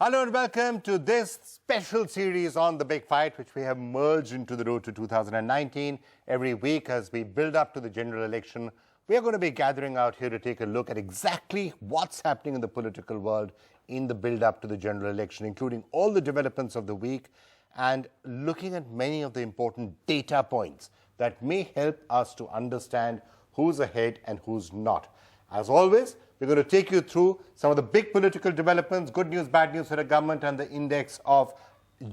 Hello and welcome to this special series on the big fight, which we have merged into the road to 2019. Every week as we build up to the general election, we are going to be gathering out here to take a look at exactly what's happening in the political world in the build up to the general election, including all the developments of the week and looking at many of the important data points that may help us to understand who's ahead and who's not. As always, we're going to take you through some of the big political developments, good news, bad news for the government, and the index of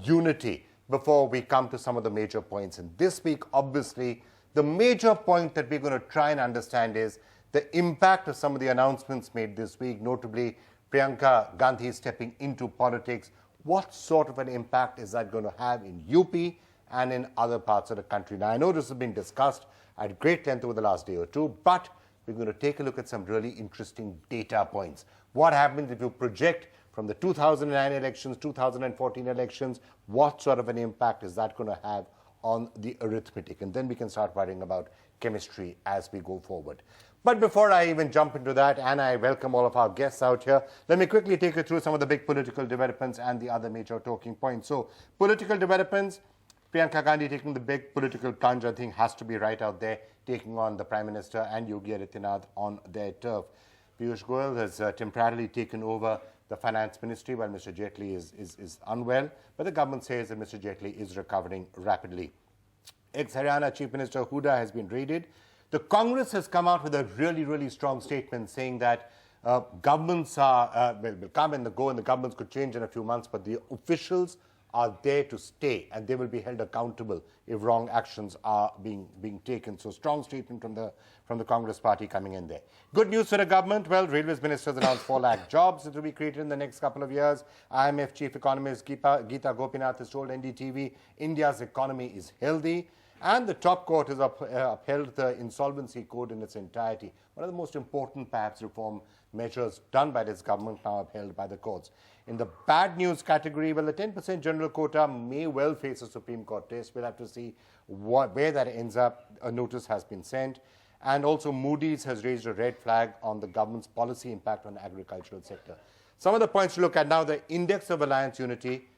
unity before we come to some of the major points. And this week, obviously, the major point that we're going to try and understand is the impact of some of the announcements made this week, notably Priyanka Gandhi stepping into politics. What sort of an impact is that going to have in UP and in other parts of the country? Now, I know this has been discussed at great length over the last day or two, but we're going to take a look at some really interesting data points. What happens if you project from the 2009 elections, 2014 elections, what sort of an impact is that going to have on the arithmetic? And then we can start worrying about chemistry as we go forward. But before I even jump into that, and I welcome all of our guests out here, let me quickly take you through some of the big political developments and the other major talking points. So, political developments, Priyanka Gandhi taking the big political plunge, I think, has to be right out there, taking on the Prime Minister and Yogi Adityanath on their turf. Piyush Goyal has temporarily taken over the Finance Ministry while Mr. Jaitley is unwell, but the government says that Mr. Jaitley is recovering rapidly. Ex-Haryana Chief Minister Huda has been raided. The Congress has come out with a really strong statement saying that governments will come and go and the governments could change in a few months, but the officials are there to stay and they will be held accountable if wrong actions are being taken. So strong statement from the Congress party coming in there. Good news for the government. Well, Railways Minister has announced 4 lakh jobs that will be created in the next couple of years. IMF Chief Economist Geeta Gopinath has told NDTV India's economy is healthy. And the top court has upheld the insolvency code in its entirety. One of the most important, perhaps, reform measures done by this government now upheld by the courts. In the bad news category, well, the 10% general quota may well face a Supreme Court test. We'll have to see where that ends up. A notice has been sent. And also Moody's has raised a red flag on the government's policy impact on the agricultural sector. Some of the points to look at now, the index of alliance unity.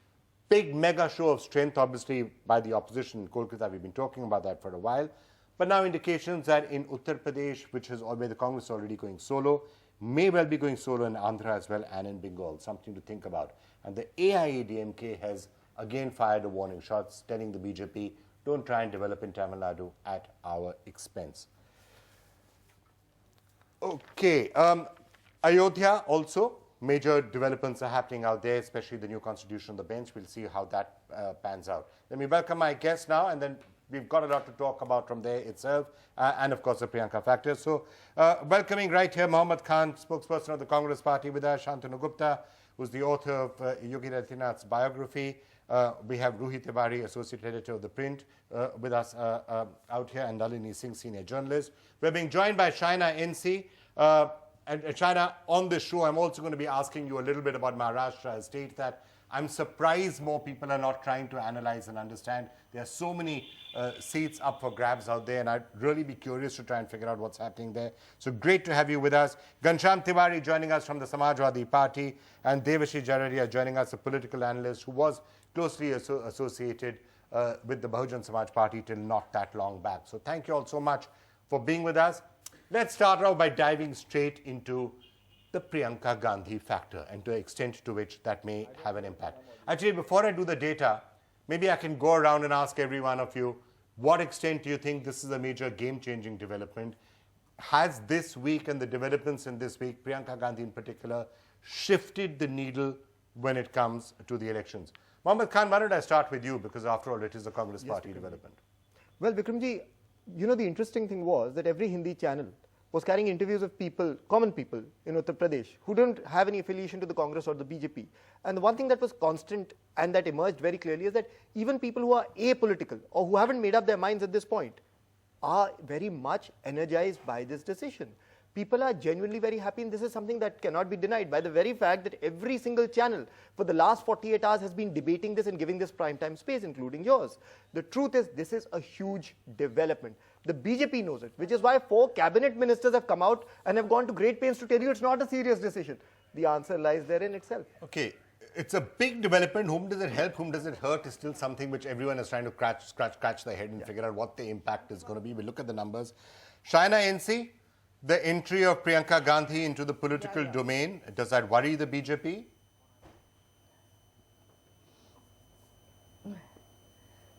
Big mega show of strength, obviously, by the opposition in Kolkata. We've been talking about that for a while. But now indications that in Uttar Pradesh, which is already the Congress already going solo, may well be going solo in Andhra as well and in Bengal. Something to think about. And the AIADMK has again fired a warning shots, telling the BJP, don't try and develop in Tamil Nadu at our expense. Okay. Ayodhya also. Major developments are happening out there, especially the new constitution on the bench. We'll see how that pans out. Let me welcome my guests now, and then we've got a lot to talk about from there itself, and of course the Priyanka Factor. So, welcoming right here Mohammad Khan, spokesperson of the Congress Party, with us, Shantanu Gupta, who's the author of Yogi Adityanath's biography. We have Ruhi Tiwari, associate editor of The Print, with us out here, and Nalini Singh, senior journalist. We're being joined by Shaina NC. And Shaina, on this show, I'm also going to be asking you a little bit about Maharashtra, a state that I'm surprised more people are not trying to analyze and understand. There are so many seats up for grabs out there, and I'd really be curious to try and figure out what's happening there. So great to have you with us. Ghanshyam Tiwari joining us from the Samajwadi Party, and Devashri Jararia joining us, a political analyst who was closely associated with the Bahujan Samaj Party till not that long back. So thank you all so much for being with us. Let's start off by diving straight into the Priyanka Gandhi factor and to the extent to which that may have an impact. Actually, before I do the data, maybe I can go around and ask every one of you, what extent do you think this is a major game-changing development? Has this week and the developments in this week, Priyanka Gandhi in particular, shifted the needle when it comes to the elections? Mohammad Khan, why don't I start with you, because after all, it is the Congress Party development. Well, Vikramji, you know, the interesting thing was that every Hindi channel was carrying interviews of people, common people in Uttar Pradesh who don't have any affiliation to the Congress or the BJP. And the one thing that was constant and that emerged very clearly is that even people who are apolitical or who haven't made up their minds at this point are very much energized by this decision. People are genuinely very happy, and this is something that cannot be denied by the very fact that every single channel for the last 48 hours has been debating this and giving this prime time space, including yours. The truth is, this is a huge development. The BJP knows it, which is why 4 cabinet ministers have come out and have gone to great pains to tell you it's not a serious decision. The answer lies therein itself. Okay. it's a big development. Whom does it help? Whom does it hurt? Is still something which everyone is trying to scratch their head and figure out what the impact is going to be. We look at the numbers. China NC, the entry of Priyanka Gandhi into the political domain, does that worry the BJP?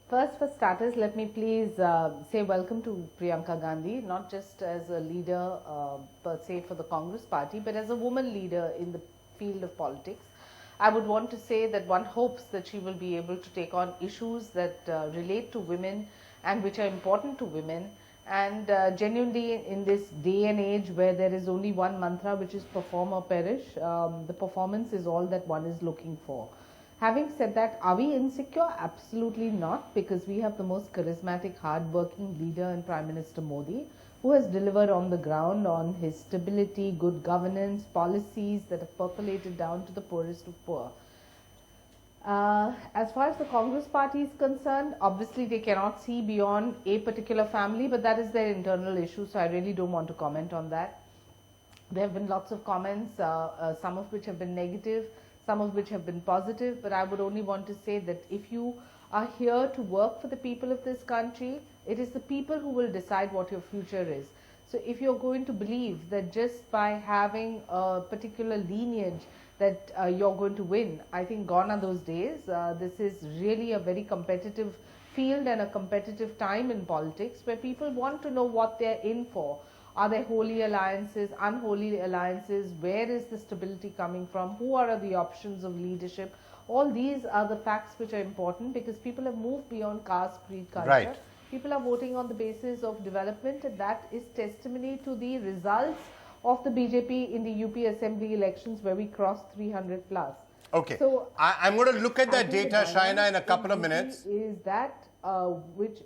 First, for starters, let me please say welcome to Priyanka Gandhi, not just as a leader per se for the Congress party, but as a woman leader in the field of politics. I would want to say that one hopes that she will be able to take on issues that relate to women and which are important to women. And genuinely, in this day and age where there is only one mantra, which is perform or perish, the performance is all that one is looking for. Having said that, are we insecure? Absolutely not, because we have the most charismatic, hard-working leader in Prime Minister Modi, who has delivered on the ground on his stability, good governance, policies that have percolated down to the poorest of poor. As far as the Congress party is concerned, obviously they cannot see beyond a particular family, but that is their internal issue, so I really don't want to comment on that. There have been lots of comments, some of which have been negative, some of which have been positive, but I would only want to say that if you are here to work for the people of this country, it is the people who will decide what your future is. So if you're going to believe that just by having a particular lineage that you're going to win, I think gone are those days. This is really a very competitive field and a competitive time in politics where people want to know what they're in for. Are there holy alliances, unholy alliances? Where is the stability coming from? Who are the options of leadership? All these are the facts which are important because people have moved beyond caste, creed, culture. Right. People are voting on the basis of development, and that is testimony to the results of the BJP in the UP Assembly elections where we crossed 300 plus. Okay. So I'm going to look at that data, Shaina, in a couple of minutes. Is that which...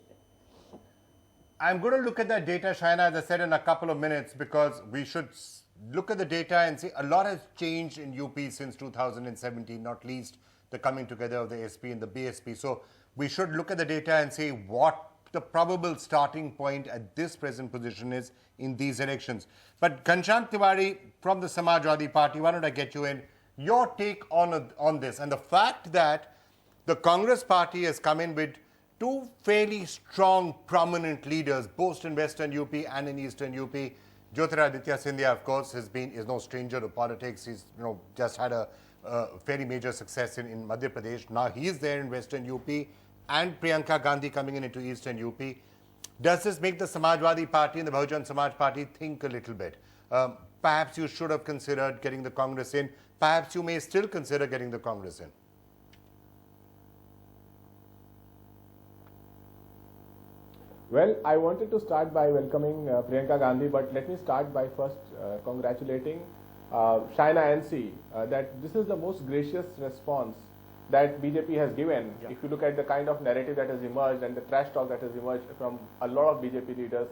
I'm going to look at that data, Shaina, as I said, in a couple of minutes because we should look at the data and see a lot has changed in UP since 2017, not least the coming together of the SP and the BSP. So we should look at the data and see what the probable starting point at this present position is in these elections. But Ghanshyam Tiwari from the Samajwadi Party, why don't I get you in? Your take on this and the fact that the Congress Party has come in with two fairly strong, prominent leaders, both in Western UP and in Eastern UP. Jyotiraditya Scindia, of course, is no stranger to politics. He's just had a fairly major success in Madhya Pradesh. Now he's there in Western UP, and Priyanka Gandhi coming into Eastern UP. Does this make the Samajwadi Party and the Bahujan Samaj Party think a little bit? Perhaps you should have considered getting the Congress in. Perhaps you may still consider getting the Congress in. Well, I wanted to start by welcoming Priyanka Gandhi, but let me start by first congratulating Shaina NC that this is the most gracious response that BJP has given. Yeah. If you look at the kind of narrative that has emerged and the trash talk that has emerged from a lot of BJP leaders,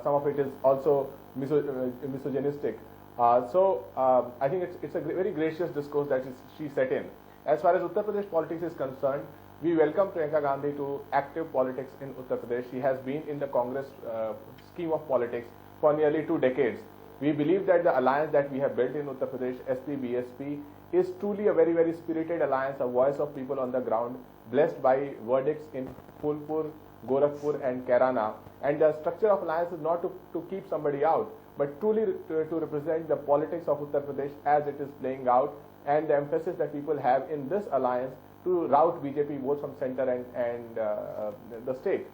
some of it is also misogynistic. I think it's a very gracious discourse that she set in. As far as Uttar Pradesh politics is concerned, we welcome Priyanka Gandhi to active politics in Uttar Pradesh. She has been in the Congress scheme of politics for nearly 2 decades. We believe that the alliance that we have built in Uttar Pradesh, SP-BSP, is truly a very, very spirited alliance, a voice of people on the ground, blessed by verdicts in Phulpur, Gorakhpur and Kairana. And the structure of alliance is not to keep somebody out, but truly to represent the politics of Uttar Pradesh as it is playing out, and the emphasis that people have in this alliance to rout BJP both from center and the state.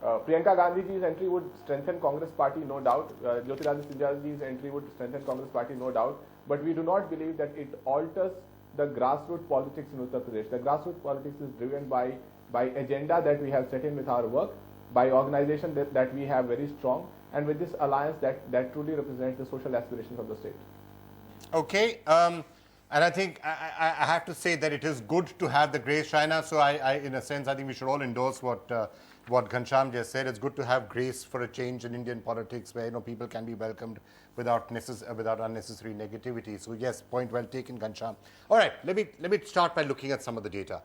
Priyanka Gandhi's entry would strengthen Congress party, no doubt. Jyotiraditya Scindia's entry would strengthen Congress party, no doubt. But we do not believe that it alters the grassroots politics in Uttar Pradesh. The grassroots politics is driven by agenda that we have set in with our work, by organization that we have very strong, and with this alliance that truly represents the social aspirations of the state. Okay. And I think I have to say that it is good to have the grace, Shaina. So in a sense, I think we should all endorse what Ghanshyam just said. It's good to have grace for a change in Indian politics where people can be welcomed without unnecessary negativity. So yes, point well taken, Ghanshyam. All right, let me start by looking at some of the data.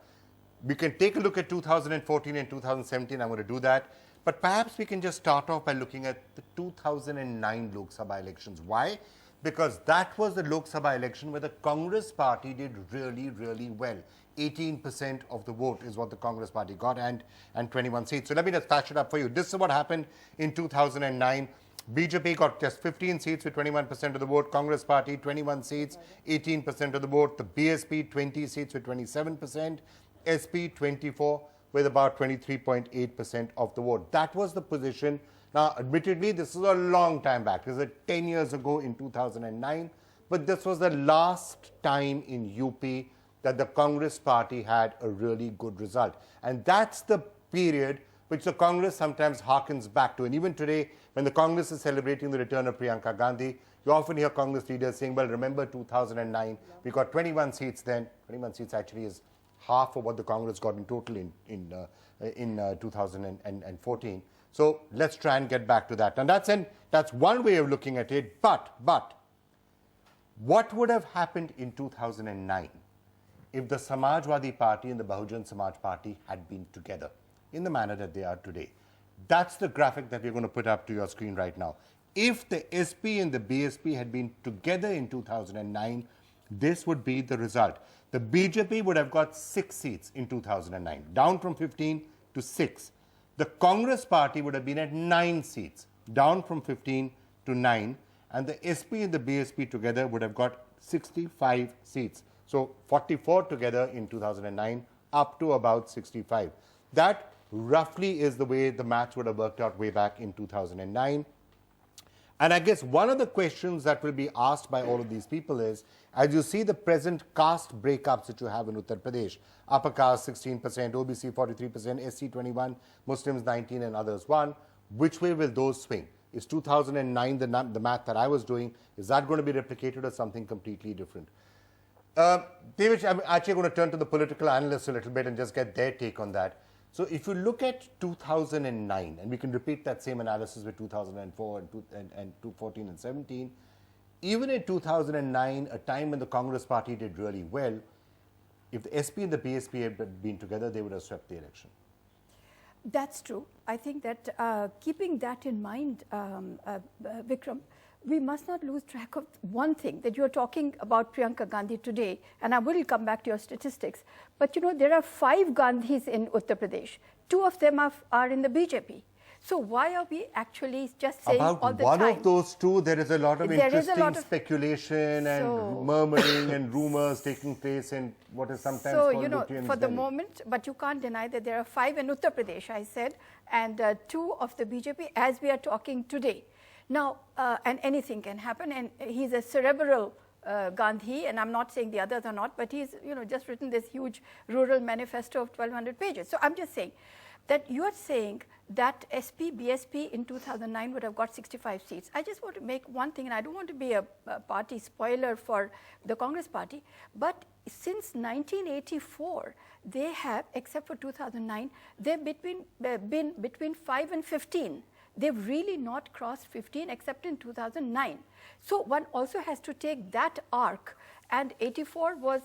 We can take a look at 2014 and 2017. I'm going to do that. But perhaps we can just start off by looking at the 2009 Lok Sabha elections. Why? because that was the Lok Sabha election where the Congress party did really, really well. 18% of the vote is what the Congress party got, and 21 seats. So let me just patch it up for you. This is what happened in 2009. BJP got just 15 seats with 21% of the vote. Congress party, 21 seats, 18% of the vote. The BSP, 20 seats with 27%. SP, 24 with about 23.8% of the vote. That was the position. Now, admittedly, this is a long time back. This is 10 years ago in 2009. But this was the last time in UP that the Congress party had a really good result. And that's the period which the Congress sometimes harkens back to. And even today, when the Congress is celebrating the return of Priyanka Gandhi, you often hear Congress leaders saying, well, remember 2009, we got 21 seats then. 21 seats actually is half of what the Congress got in total in 2014. So let's try and get back to that. And that's one way of looking at it. But what would have happened in 2009 if the Samajwadi Party and the Bahujan Samaj Party had been together in the manner that they are today? That's the graphic that we're going to put up to your screen right now. If the SP and the BSP had been together in 2009, this would be the result. The BJP would have got 6 seats in 2009, down from 15 to 6. The Congress party would have been at 9 seats, down from 15 to 9. And the SP and the BSP together would have got 65 seats. So 44 together in 2009, up to about 65. That roughly is the way the maths would have worked out way back in 2009. And I guess one of the questions that will be asked by all of these people is, as you see the present caste breakups that you have in Uttar Pradesh, upper caste 16%, OBC 43%, SC 21, Muslims 19 and others 1, which way will those swing? Is 2009 the math that I was doing, is that going to be replicated or something completely different? David, I'm actually going to turn to the political analysts a little bit and just get their take on that. So if you look at 2009, and we can repeat that same analysis with 2004 and 2014 and 17, even in 2009, a time when the Congress party did really well, if the SP and the BSP had been together, they would have swept the election. That's true. I think that keeping that in mind, Vikram, we must not lose track of one thing, that you're talking about Priyanka Gandhi today, and I will come back to your statistics. But you know, there are 5 Gandhis in Uttar Pradesh. 2 of them are in the BJP. So why are we actually just saying about all the one time? Of those 2, there is a lot of interesting speculation and murmuring and rumors taking place in what is sometimes called you know, Lutyens' for the Delhi. moment, but you can't deny that there are 5 in Uttar Pradesh, I said, and 2 of the BJP as we are talking today. Now, and anything can happen, and he's a cerebral Gandhi, and I'm not saying the others are not, but he's, you know, just written this huge rural manifesto of 1,200 pages. So I'm just saying that you are saying that SP, BSP in 2009 would have got 65 seats. I just want to make one thing, and I don't want to be a party spoiler for the Congress party, but since 1984, they have, except for 2009, they've been between 5 and 15. They've really not crossed 15 except in 2009. So one also has to take that arc. And 84 was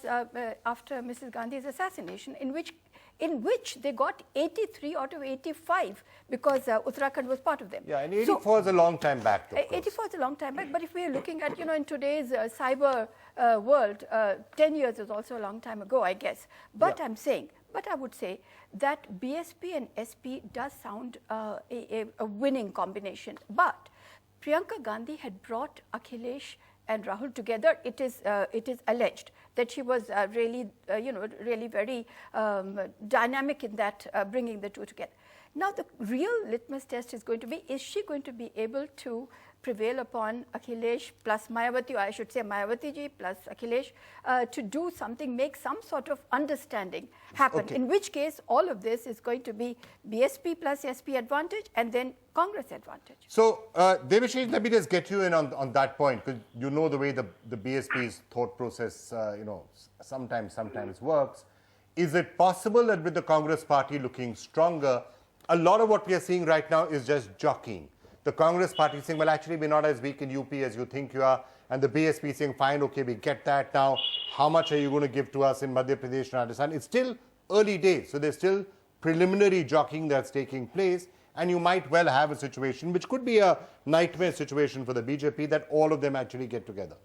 after Mrs. Gandhi's assassination, in which they got 83 out of 85 because Uttarakhand was part of them. Yeah, and 84 is a long time back. 84 is a long time back, but if we are looking at, you know, in today's cyber world, 10 years is also a long time ago, I guess. But yeah. But I would say that BSP and SP does sound a winning combination. But Priyanka Gandhi had brought Akhilesh and Rahul together. It is alleged that she was really very dynamic in that bringing the 2 together. Now the real litmus test is going to be: is she going to be able to prevail upon Akhilesh plus Mayawati, or I should say Mayawati ji plus Akhilesh, to do something, make some sort of understanding happen. Okay. In which case, all of this is going to be BSP plus SP advantage and then Congress advantage. So, Devashish, let me just get you in on that point, because you know the way the BSP's thought process, sometimes works. Is it possible that with the Congress party looking stronger, a lot of what we are seeing right now is just jockeying? The Congress party saying, well, actually, we're not as weak in UP as you think you are. And the BSP saying, fine, okay, we get that now. How much are you going to give to us in Madhya Pradesh and Rajasthan? It's still early days. So there's still preliminary jockeying that's taking place. And you might well have a situation, which could be a nightmare situation for the BJP, that all of them actually get together.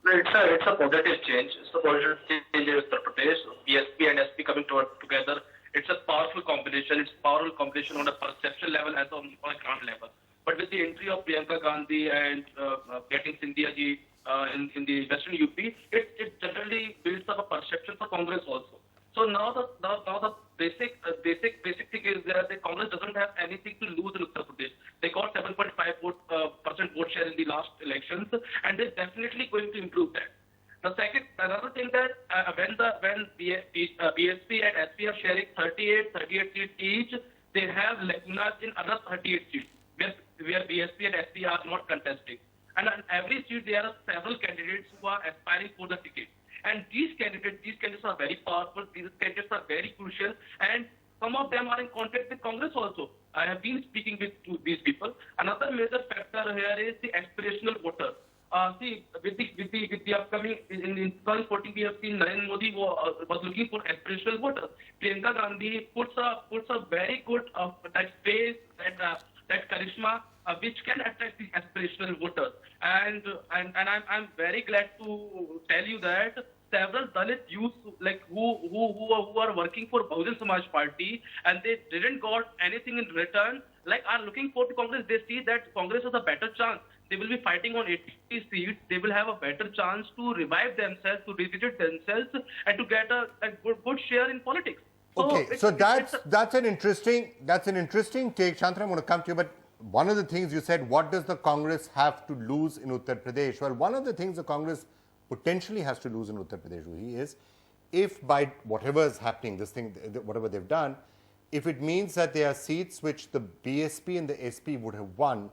No, it's a positive change. It's a positive change in Uttar Pradesh. BSP and SP coming together. It's a powerful combination. It's a powerful combination on a perception level as on a ground level. But with the entry of Priyanka Gandhi and getting Sindhia ji in the Western UP, it generally builds up a perception for Congress also. So now the basic thing is that the Congress doesn't have anything to lose in Uttar Pradesh. They got 7.5% vote share in the last elections, and they're definitely going to improve that. Another thing that when BSP and SP are sharing 38 seats each, they have lacunas in other 38 seats where BSP and SP are not contesting. And on every seat there are several candidates who are aspiring for the ticket. And these candidates are very powerful. These candidates are very crucial, and some of them are in contact with Congress also. I have been speaking with these people. Another major factor here is the aspirational voter. See, with the upcoming in 2014, we have seen Narendra Modi was looking for aspirational voters. Priyanka Gandhi puts a very good that space, that charisma, which can attract the aspirational voters. And I'm very glad to tell you that several Dalit youths like who are working for Bahujan Samaj Party and they didn't got anything in return, like are looking forward to Congress. They see that Congress has a better chance. They will be fighting on 80 seats. They will have a better chance to revive themselves, to revisit themselves, and to get a good share in politics. Okay, so that's an interesting take. Shantanu, I'm going to come to you, but one of the things you said, what does the Congress have to lose in Uttar Pradesh? Well, one of the things the Congress potentially has to lose in Uttar Pradesh is, if by whatever is happening, this thing, whatever they've done, if it means that there are seats which the BSP and the SP would have won,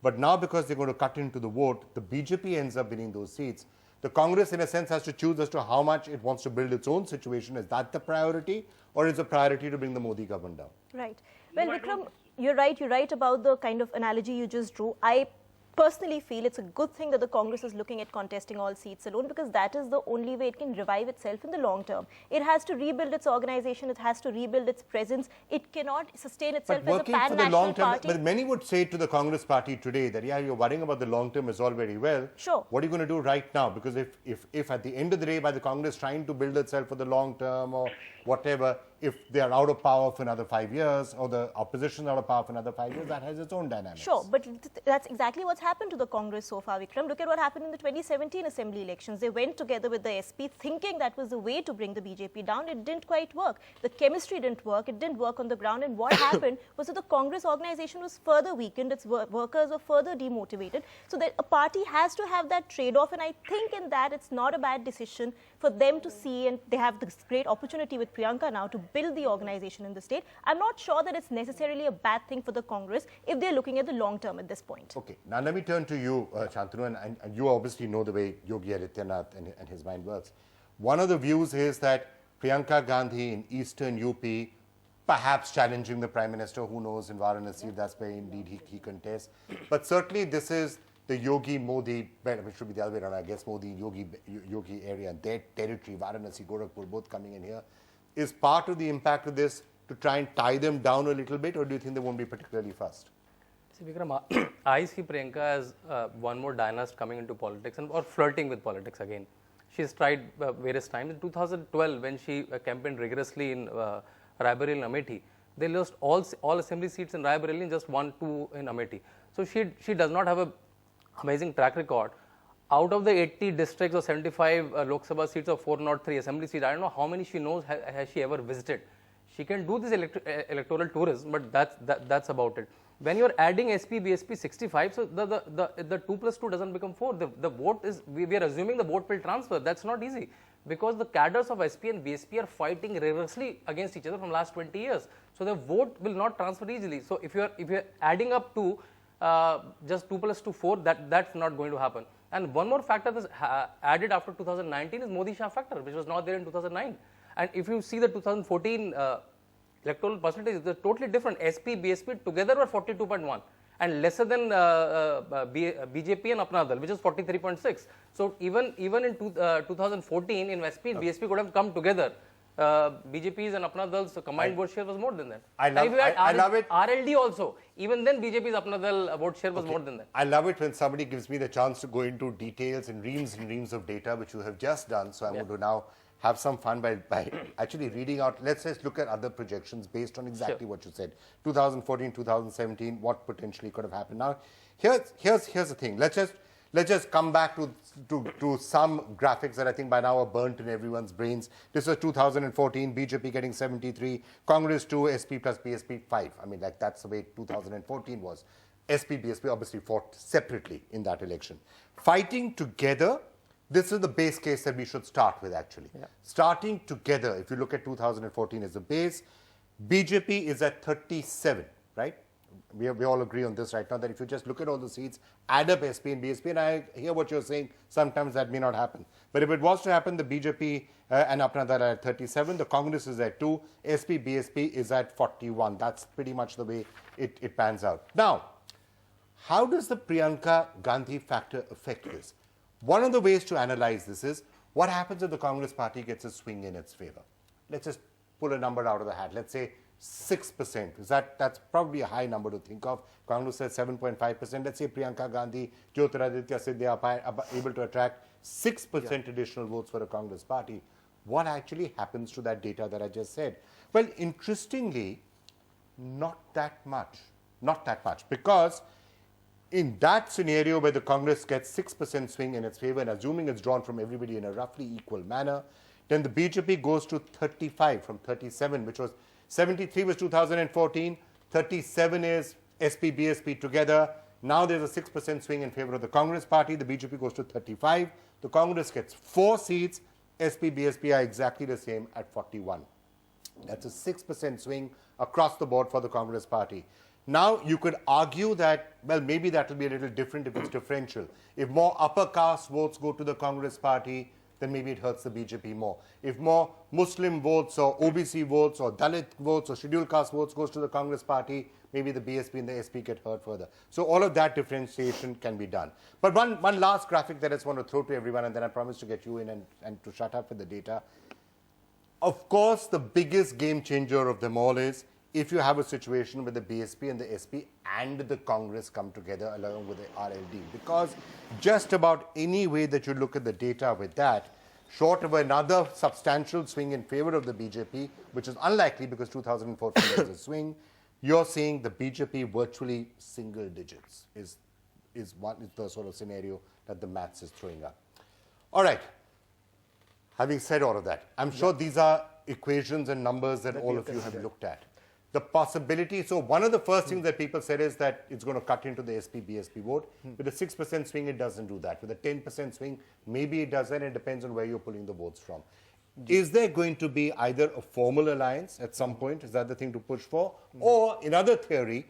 but now because they're going to cut into the vote, the BJP ends up winning those seats. The Congress, in a sense, has to choose as to how much it wants to build its own situation. Is that the priority, or is the priority to bring the Modi government down? Right. Well, Vikram, you're right about the kind of analogy you just drew. I personally feel it's a good thing that the Congress is looking at contesting all seats alone, because that is the only way it can revive itself in the long term. It has to rebuild its organization, it has to rebuild its presence. It cannot sustain itself as a pan-national party. But many would say to the Congress party today that, yeah, you're worrying about the long term is all very well. Sure. What are you going to do right now? Because if at the end of the day, by the Congress trying to build itself for the long term or whatever, if they are out of power for another 5 years, or the opposition is out of power for another 5 years, that has its own dynamics. Sure, but that's exactly what's happened to the Congress so far, Vikram. Look at what happened in the 2017 assembly elections. They went together with the SP thinking that was the way to bring the BJP down. It didn't quite work. The chemistry didn't work. It didn't work on the ground. And what happened was that the Congress organization was further weakened. Its workers were further demotivated. So that a party has to have that trade-off. And I think in that it's not a bad decision for them to see, and they have this great opportunity with Priyanka now to build the organization in the state. I'm not sure that it's necessarily a bad thing for the Congress if they're looking at the long term at this point. Okay, now let me turn to you, Shantanu, and you obviously know the way Yogi Adityanath and his mind works. One of the views is that Priyanka Gandhi in eastern UP, perhaps challenging the Prime Minister, who knows, in Varanasi, that's where indeed he contests. But certainly this is the Yogi Modi, which should be the other way around, I guess, Modi Yogi area, and their territory, Varanasi, Gorakhpur, both coming in here, is part of the impact of this to try and tie them down a little bit, or do you think they won't be particularly fast? See, Vikram, I see Priyanka as one more dynast coming into politics or flirting with politics again. She's tried various times. In 2012, when she campaigned rigorously in Raebareli and Amethi, they lost all assembly seats in Raebareli and just 1-2 in Amethi. So she does not have a amazing track record. Out of the 80 districts or 75 Lok Sabha seats or 403 assembly seats, I don't know how many she knows has she ever visited. She can do this electoral tourism, but that's about it. When you're adding SP, BSP 65, so the 2 plus 2 doesn't become 4. The vote is, we are assuming the vote will transfer. That's not easy, because the cadres of SP and BSP are fighting rigorously against each other from last 20 years. So the vote will not transfer easily. So if you're adding up to just 2 plus 2, 4, that's not going to happen. And one more factor that's added after 2019 is Modi Shah factor, which was not there in 2009. And if you see the 2014 electoral percentage, they're totally different. SP, BSP together were 42.1 and lesser than BJP and Apna Dal, which is 43.6. So even in 2014, in SP and BSP could have come together. BJP's and Apna Dal's combined vote share was more than that. I love it. RLD also. Even then, BJP's Apna Dal vote share was more than that. I love it when somebody gives me the chance to go into details and reams of data, which you have just done. So I'm going to now have some fun by actually reading out. Let's just look at other projections based on exactly what you said. 2014, 2017, what potentially could have happened. Now, here's the thing. Let's just come back to some graphics that I think by now are burnt in everyone's brains. This was 2014, BJP getting 73, Congress 2, SP plus BSP 5. I mean, like that's the way 2014 was. SP, BSP obviously fought separately in that election. Fighting together, this is the base case that we should start with actually. Yeah. Starting together, if you look at 2014 as a base, BJP is at 37, right? We all agree on this right now, that if you just look at all the seats, add up SP and BSP, and I hear what you're saying, sometimes that may not happen. But if it was to happen, the BJP and Apna Dal are at 37, the Congress is at 2, SP, BSP is at 41. That's pretty much the way it pans out. Now, how does the Priyanka Gandhi factor affect this? One of the ways to analyze this is, what happens if the Congress party gets a swing in its favor? Let's just pull a number out of the hat. Let's say 6%. That's probably a high number to think of. Congress says 7.5%. Let's say Priyanka Gandhi, Jyotiraditya Scindia are able to attract 6% additional votes for a Congress party. What actually happens to that data that I just said? Well, interestingly, not that much. Not that much. Because in that scenario where the Congress gets 6% swing in its favor, and assuming it's drawn from everybody in a roughly equal manner, then the BJP goes to 35 from 37, which was 73 was 2014, 37 is SP, BSP together. Now there's a 6% swing in favor of the Congress party. The BJP goes to 35. The Congress gets 4 seats. SP, BSP are exactly the same at 41. That's a 6% swing across the board for the Congress party. Now, you could argue that, well, maybe that will be a little different if it's differential. If more upper caste votes go to the Congress party, then maybe it hurts the BJP more. If more Muslim votes or OBC votes or Dalit votes or scheduled caste votes goes to the Congress party, maybe the BSP and the SP get hurt further. So all of that differentiation can be done. But one last graphic that I just want to throw to everyone, and then I promise to get you in and to shut up with the data. Of course, the biggest game changer of them all is if you have a situation where the BSP and the SP and the Congress come together along with the RLD. Because just about any way that you look at the data with that, short of another substantial swing in favor of the BJP, which is unlikely because 2014 was a swing, you're seeing the BJP virtually single digits is the sort of scenario that the maths is throwing up. All right. Having said all of that, I'm sure these are equations and numbers that all of you have looked at. The possibility, so one of the first things that people said is that it's going to cut into the SP-BSP vote. With a 6% swing, it doesn't do that. With a 10% swing, maybe it does that. It depends on where you're pulling the votes from. Is there going to be either a formal alliance at some point? Is that the thing to push for? Or, in other theory,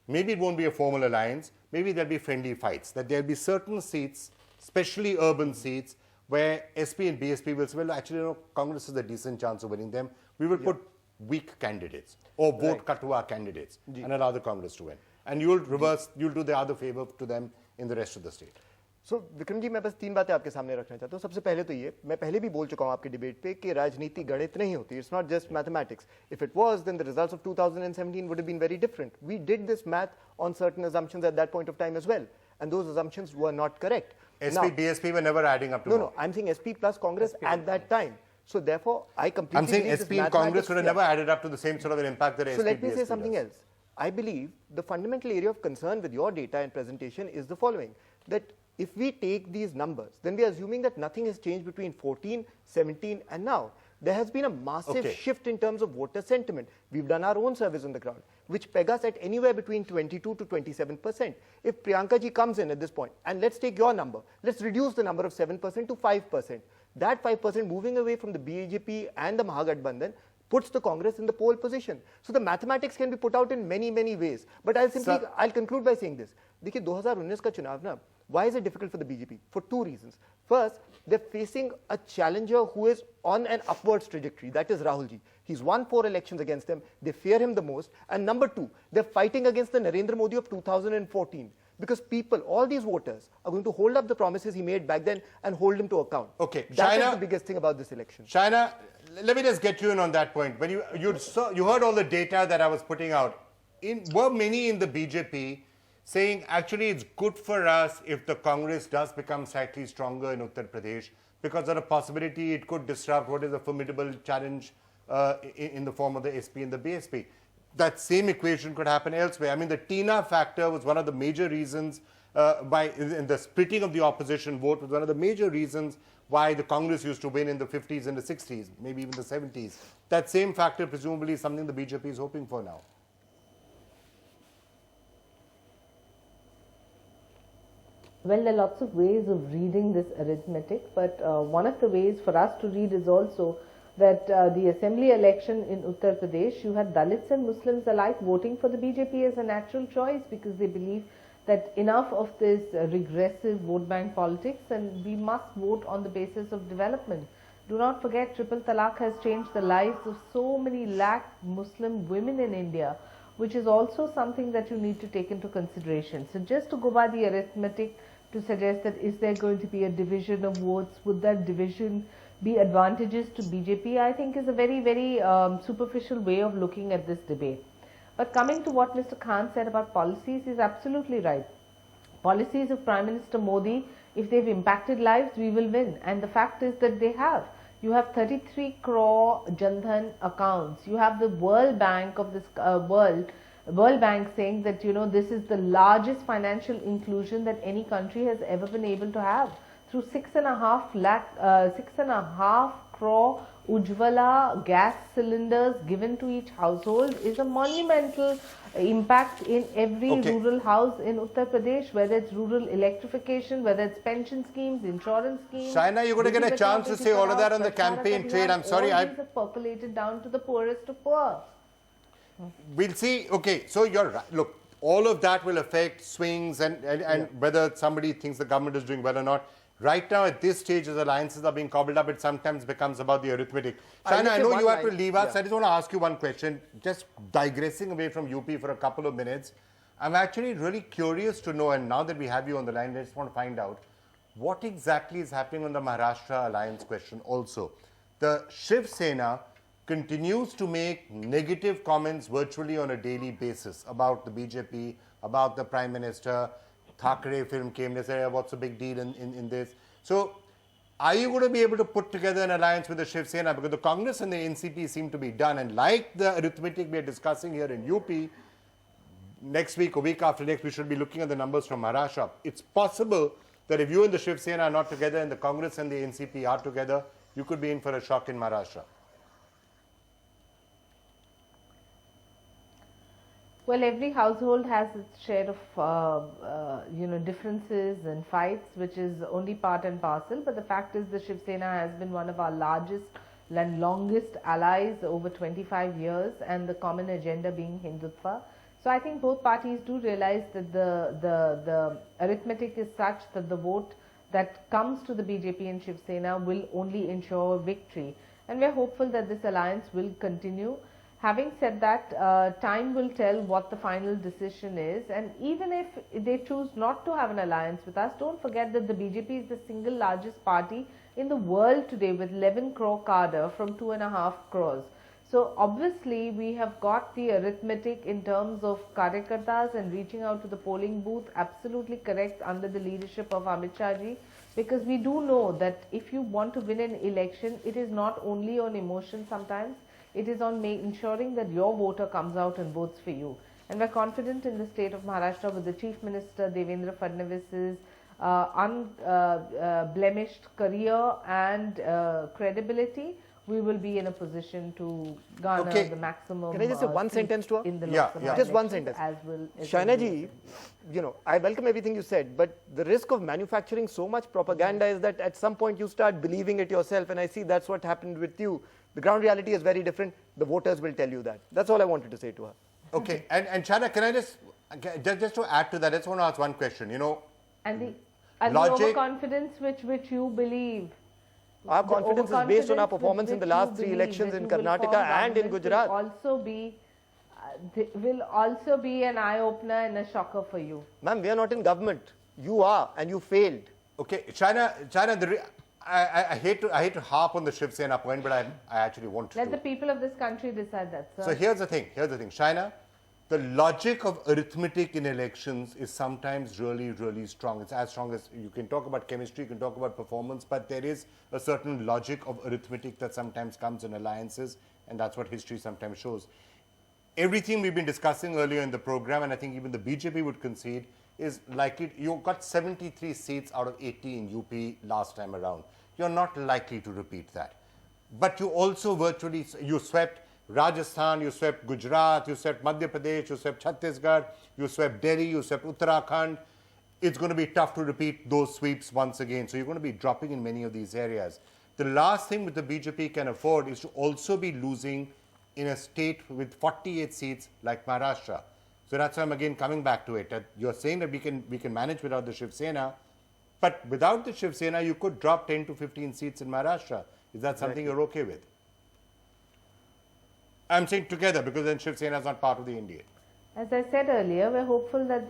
maybe it won't be a formal alliance. Maybe there'll be friendly fights. That there'll be certain seats, especially urban seats, where SP and BSP will say, well, actually, you know, Congress has a decent chance of winning them. We will put weak candidates or vote Katua candidates and allow the Congress to win. And you'll do the other favor to them in the rest of the state. So, Vikram ji, मैं बस 3 बातें आपके सामने रखना चाहता हूँ. सबसे पहले तो ये, मैं पहले भी बोल चुका हूँ आपके डिबेट पे कि राजनीति गणित नहीं होती. It's not just mathematics. If it was, then the results of 2017 would have been very different. We did this math on certain assumptions at that point of time as well, and those assumptions were not correct. SP, BSP were never adding up to No, I'm saying SP plus Congress at that time. So therefore, I completely I'm saying SP and Congress would have never added up to the same sort of an impact that SP, So let me BSP say something does. else. I believe the fundamental area of concern with your data and presentation is the following, that if we take these numbers, then we are assuming that nothing has changed between 14, 17 and now. There has been a massive shift in terms of voter sentiment. We've done our own surveys on the ground, which peg us at anywhere between 22 to 27%. If Priyanka ji comes in at this point, and let's take your number, let's reduce the number of 7% to 5%. That 5% moving away from the BJP and the Mahagathbandhan puts the Congress in the pole position. So the mathematics can be put out in many, many ways. But I'll conclude by saying this. देखिए 2019 का चुनाव ना, why is it difficult for the BJP? For 2 reasons. First, they're facing a challenger who is on an upwards trajectory. That is Rahul ji. He's won 4 elections against them. They fear him the most. And number 2, they're fighting against the Narendra Modi of 2014. Because people, all these voters, are going to hold up the promises he made back then and hold him to account. Okay, That is the biggest thing about this election. Shaina, let me just get you in on that point. When you heard all the data that I was putting out. Were many in the BJP saying actually it's good for us if the Congress does become slightly stronger in Uttar Pradesh because of the possibility it could disrupt what is a formidable challenge in the form of the SP and the BSP. That same equation could happen elsewhere. I mean, the Tina factor was one of the major reasons in the splitting of the opposition vote was one of the major reasons why the Congress used to win in the 50s and the 60s, maybe even the 70s. That same factor presumably is something the BJP is hoping for now. Well, there are lots of ways of reading this arithmetic, but one of the ways for us to read is also that the assembly election in Uttar Pradesh, you had Dalits and Muslims alike voting for the BJP as a natural choice because they believe that enough of this regressive vote bank politics and we must vote on the basis of development. Do not forget, triple talaq has changed the lives of so many lakh Muslim women in India, which is also something that you need to take into consideration. So just to go by the arithmetic to suggest that is there going to be a division of votes, would that division be advantageous to BJP, I think is a very, very superficial way of looking at this debate. But coming to what Mr. Khan said about policies is absolutely right. Policies of Prime Minister Modi, if they've impacted lives, we will win. And the fact is that they have. You have 33 crore Jan-Dhan accounts. You have the World Bank of this World Bank saying that, you know, this is the largest financial inclusion that any country has ever been able to have. Through 6.5 crore Ujjwala gas cylinders given to each household is a monumental impact in every rural house in Uttar Pradesh, whether it's rural electrification, whether it's pension schemes, insurance schemes. Shaina, you're going to get a chance to say all of that on the campaign trail. I'm sorry. All these have percolated down to the poorest of poor. We'll see. Okay, so you're right. Look, all of that will affect swings and whether somebody thinks the government is doing well or not. Right now, at this stage, as alliances are being cobbled up, it sometimes becomes about the arithmetic. Shaina, I know you have to leave us. I just want to ask you one question. Just digressing away from UP for a couple of minutes. I'm actually really curious to know, and now that we have you on the line, I just want to find out what exactly is happening on the Maharashtra alliance question also. The Shiv Sena continues to make negative comments virtually on a daily basis about the BJP, about the Prime Minister. Thackeray film came, they said, what's the big deal in this? So, are you going to be able to put together an alliance with the Shiv Sena? Because the Congress and the NCP seem to be done. And like the arithmetic we are discussing here in UP, next week or week after next, we should be looking at the numbers from Maharashtra. It's possible that if you and the Shiv Sena are not together and the Congress and the NCP are together, you could be in for a shock in Maharashtra. Well, every household has its share of, differences and fights, which is only part and parcel. But the fact is the Shiv Sena has been one of our largest and longest allies over 25 years, and the common agenda being Hindutva. So I think both parties do realize that the arithmetic is such that the vote that comes to the BJP and Shiv Sena will only ensure victory. And we are hopeful that this alliance will continue. Having said that, time will tell what the final decision is, and even if they choose not to have an alliance with us, don't forget that the BJP is the single largest party in the world today with 11 crore cadre from 2.5 crores. So obviously we have got the arithmetic in terms of Karyakartas and reaching out to the polling booth absolutely correct under the leadership of Amit Shah ji, because we do know that if you want to win an election, it is not only on emotion sometimes. It is on ensuring that your voter comes out and votes for you. And we're confident in the state of Maharashtra with the Chief Minister Devendra Fadnavis's unblemished career and credibility. We will be in a position to garner the maximum. Can I just say one sentence to her? In the just one sentence. Shaina ji, I welcome everything you said, but the risk of manufacturing so much propaganda is that at some point you start believing it yourself, and I see that's what happened with you. The ground reality is very different. The voters will tell you that. That's all I wanted to say to her. Okay, and Shaina, can I just to add to that, I just want to ask one question. And the overconfidence which you believe. Our confidence is based on our performance in the last 3 elections in Karnataka and in Gujarat. Will also be an eye-opener and a shocker for you. Ma'am, we are not in government. You are, and you failed. Okay, Shaina, I hate to harp on the Shiv Sena point, but I actually want to. Let the people of this country decide that, sir. So here's the thing, Shaina, the logic of arithmetic in elections is sometimes really, really strong. It's as strong as, you can talk about chemistry, you can talk about performance, but there is a certain logic of arithmetic that sometimes comes in alliances, and that's what history sometimes shows. Everything we've been discussing earlier in the program, and I think even the BJP would concede, is likely, you got 73 seats out of 80 in UP last time around. You're not likely to repeat that. But you also virtually, you swept Rajasthan, you swept Gujarat, you swept Madhya Pradesh, you swept Chhattisgarh, you swept Delhi, you swept Uttarakhand. It's going to be tough to repeat those sweeps once again. So you're going to be dropping in many of these areas. The last thing that the BJP can afford is to also be losing in a state with 48 seats like Maharashtra. So that's why I'm again coming back to it. That you're saying that we can manage without the Shiv Sena, but without the Shiv Sena, you could drop 10 to 15 seats in Maharashtra. Is that something you're okay with? I'm saying together, because then Shiv Sena is not part of the NDA. As I said earlier, we're hopeful that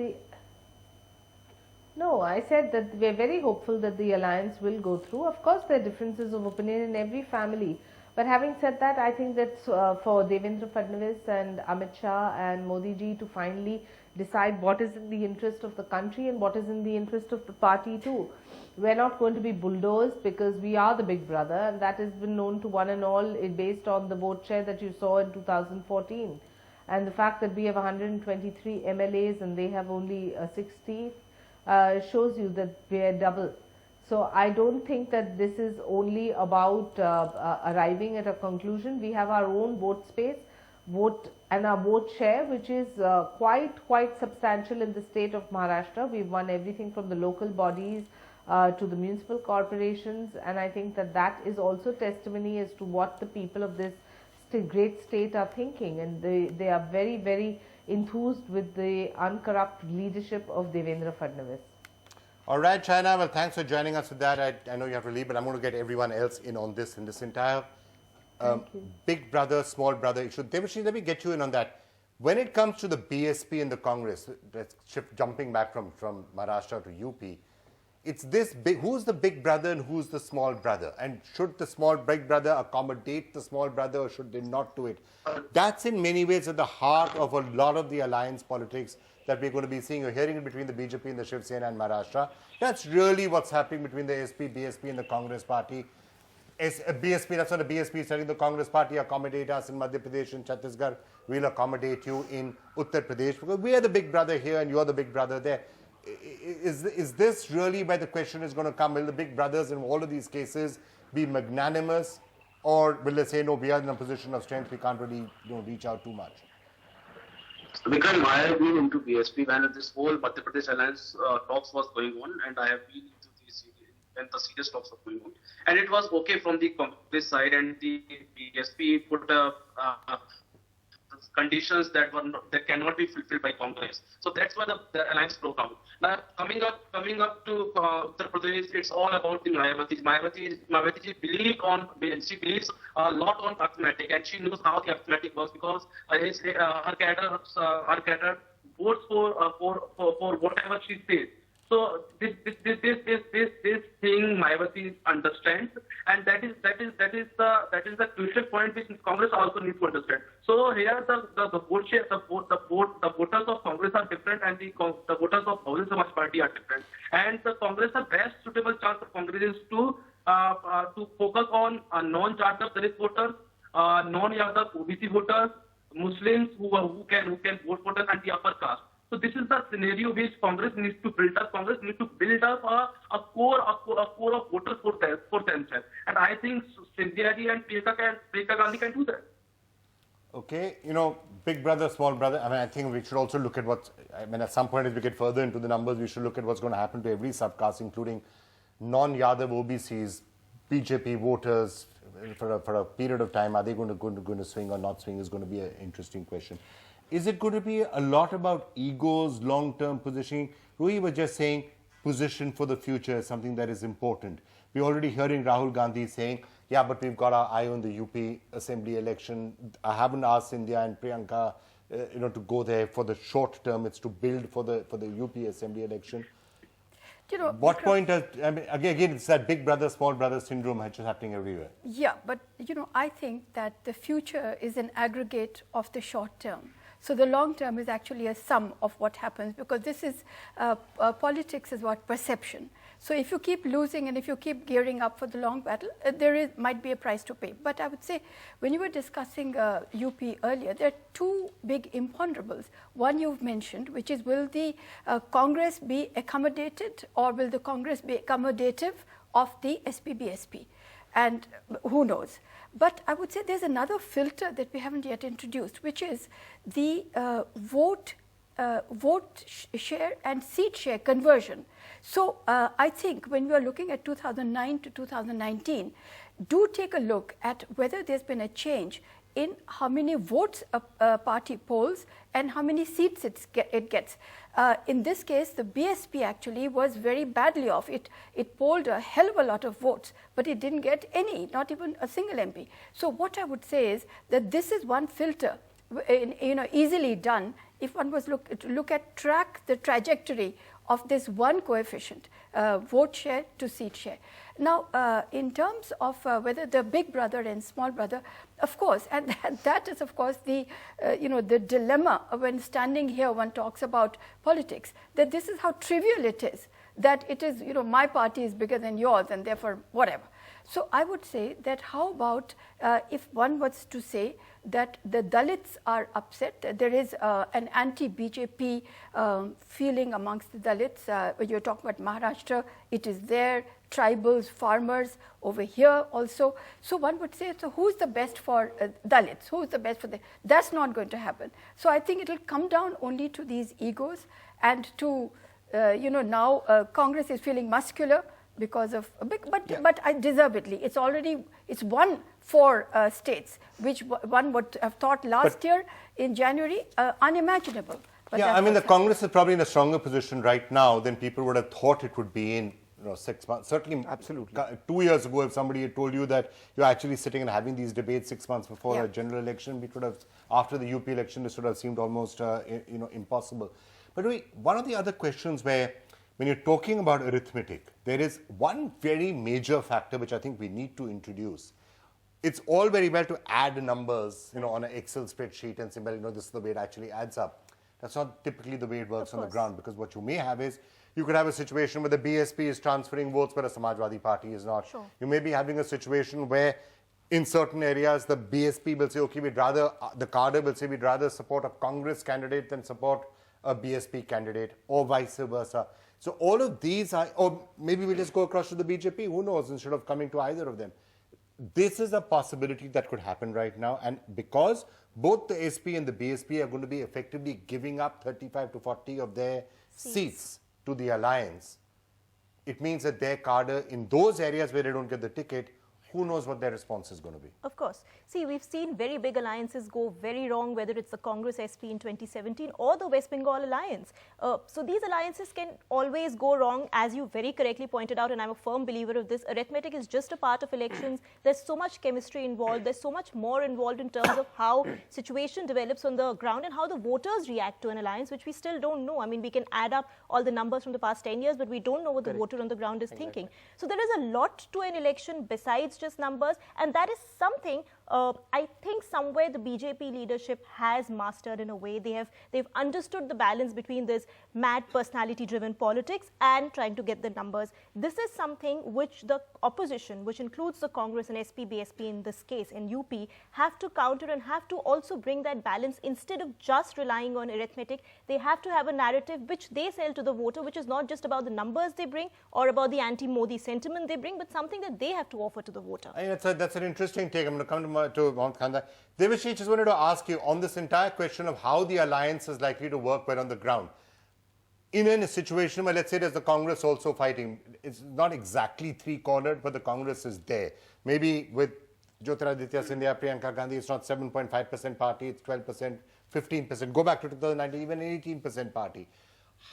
No, I said that we're very hopeful that the alliance will go through. Of course, there are differences of opinion in every family. But having said that, I think that for Devendra Fadnavis and Amit Shah and Modi ji to finally decide what is in the interest of the country and what is in the interest of the party too. We're not going to be bulldozed because we are the big brother, and that has been known to one and all based on the vote share that you saw in 2014. And the fact that we have 123 MLAs and they have only 60 shows you that we are double. So I don't think that this is only about arriving at a conclusion. We have our own vote space, and our vote share, which is quite substantial in the state of Maharashtra. We've won everything from the local bodies to the municipal corporations, and I think that that is also testimony as to what the people of this great state are thinking, and they are very, very enthused with the uncorrupt leadership of Devendra Fadnavis. All right, Shaina, well, thanks for joining us with that. I know you have to leave, but I'm going to get everyone else in on this, in this entire big brother, small brother issue. Devashri, let me get you in on that. When it comes to the BSP and the Congress, let's shift, jumping back from Maharashtra to UP, it's this big, who's the big brother and who's the small brother? And should the big brother accommodate the small brother, or should they not do it? That's in many ways at the heart of a lot of the alliance politics that we're going to be seeing. You're hearing it between the BJP and the Shiv Sena and Maharashtra. That's really what's happening between the SP, BSP and the Congress party. BSP, that's what the BSP is telling the Congress party, accommodate us in Madhya Pradesh and Chhattisgarh. We'll accommodate you in Uttar Pradesh because we are the big brother here and you're the big brother there. Is this really where the question is going to come? Will the big brothers in all of these cases be magnanimous, or will they say, no, we are in a position of strength, we can't really reach out too much? Vikram, I have been into BSP when this whole Madhya Pradesh alliance talks was going on, and I have been into these when the serious talks were going on. And it was okay from the Congress side, and the BSP put conditions that cannot be fulfilled by Congress. So that's why the alliance broke down. Now coming up to Uttar Pradesh, it's all about the Mayawati. Mayawati believes a lot on arithmetic, and she knows how the arithmetic works because her cadre votes for whatever she says. So this thing Mayawati understands, and that is the crucial point which Congress also needs to understand. So here the vote share, the voters of Congress are different, and the voters of Bahujana Samaj Party are different. And the Congress, the best suitable chance of Congress is to focus on non-Jatav Dalit voters, non-Yadav OBC voters, Muslims who can vote for them, and the upper caste. So this is the scenario which Congress needs to build up. Congress needs to build up a core of voters for themselves. And I think Sindhya ji and Priyanka Gandhi can do that. Okay, big brother, small brother. I mean, I think we should also look at at some point as we get further into the numbers, we should look at what's going to happen to every subcaste, including non-Yadav OBCs, BJP voters for a period of time. Are they going to swing or not swing is going to be an interesting question. Is it going to be a lot about egos, long-term positioning? Rui was just saying position for the future is something that is important. We're already hearing Rahul Gandhi saying, yeah, but we've got our eye on the UP assembly election. I haven't asked India and Priyanka, to go there for the short term. It's to build for the UP assembly election. What point does, I mean, again, it's that big brother, small brother syndrome which is happening everywhere. Yeah, but I think that the future is an aggregate of the short term. So the long term is actually a sum of what happens, because this is politics is what perception. So if you keep losing and if you keep gearing up for the long battle, might be a price to pay. But I would say, when you were discussing UP earlier, there are two big imponderables. One you've mentioned, which is, will the Congress be accommodated, or will the Congress be accommodative of the SP-BSP? And who knows? But I would say there's another filter that we haven't yet introduced, which is the vote share and seat share conversion. So I think when we are looking at 2009 to 2019, do take a look at whether there's been a change in how many votes a party polls and how many seats it gets. In this case, the BSP actually was very badly off. It polled a hell of a lot of votes, but it didn't get any, not even a single MP. So what I would say is that this is one filter, easily done if one was track the trajectory of this one coefficient, vote share to seat share. Now, in terms of whether the big brother and small brother, of course, and that is, of course, the dilemma when standing here, one talks about politics, that this is how trivial it is, that it is, my party is bigger than yours and therefore whatever. So I would say that how about if one was to say that the Dalits are upset, there is an anti-BJP feeling amongst the Dalits. When you're talking about Maharashtra, it is there, tribals, farmers over here also. So one would say, so who's the best for Dalits? Who's the best for them? That's not going to happen. So I think it will come down only to these egos and to, now Congress is feeling muscular because of a big, but deservedly. It's won 4 states, which one would have thought last year in January unimaginable. But yeah, I mean, the Congress is probably in a stronger position right now than people would have thought it would be in 6 months. Certainly, absolutely. 2 years ago, if somebody had told you that you're actually sitting and having these debates 6 months before a general election, it would have, after the UP election, this would have seemed almost impossible. But one of the other questions where, when you're talking about arithmetic, there is one very major factor which I think we need to introduce. It's all very well to add numbers, on an Excel spreadsheet and say, well, this is the way it actually adds up. That's not typically the way it works on the ground, because what you may have is, you could have a situation where the BSP is transferring votes, but a Samajwadi Party is not. Sure. You may be having a situation where, in certain areas, the BSP will say, okay, the cadre will say, we'd rather support a Congress candidate than support a BSP candidate, or vice versa. So all of these are, or maybe we just go across to the BJP, who knows, instead of coming to either of them. This is a possibility that could happen right now, and because both the SP and the BSP are going to be effectively giving up 35 to 40 of their seats to the alliance, it means that their cadre in those areas where they don't get the ticket, who knows what their response is going to be. Of course. See, we've seen very big alliances go very wrong, whether it's the Congress SP in 2017 or the West Bengal alliance. So these alliances can always go wrong, as you very correctly pointed out, and I'm a firm believer of this. Arithmetic is just a part of elections. There's so much chemistry involved. There's so much more involved in terms of how situation develops on the ground and how the voters react to an alliance, which we still don't know. I mean, we can add up all the numbers from the past 10 years, but we don't know what the voter on the ground is thinking. So there is a lot to an election besides just numbers, and that is something I think somewhere the BJP leadership has mastered in a way. They've understood the balance between this mad personality-driven politics and trying to get the numbers. This is something which the opposition, which includes the Congress and SP, BSP in this case, in UP, have to counter and have to also bring that balance. Instead of just relying on arithmetic, they have to have a narrative which they sell to the voter, which is not just about the numbers they bring or about the anti-Modi sentiment they bring, but something that they have to offer to the voter. That's an interesting take. I'm going to come to Mohammed Khanda. Devashi, just wanted to ask you on this entire question of how the alliance is likely to work well on the ground. In a situation where, let's say, there's the Congress also fighting, it's not exactly three-cornered, but the Congress is there. Maybe with Jyotiraditya Scindia, Priyanka Gandhi, it's not 7.5% party, it's 12%, 15%. Go back to 2019, even 18% party.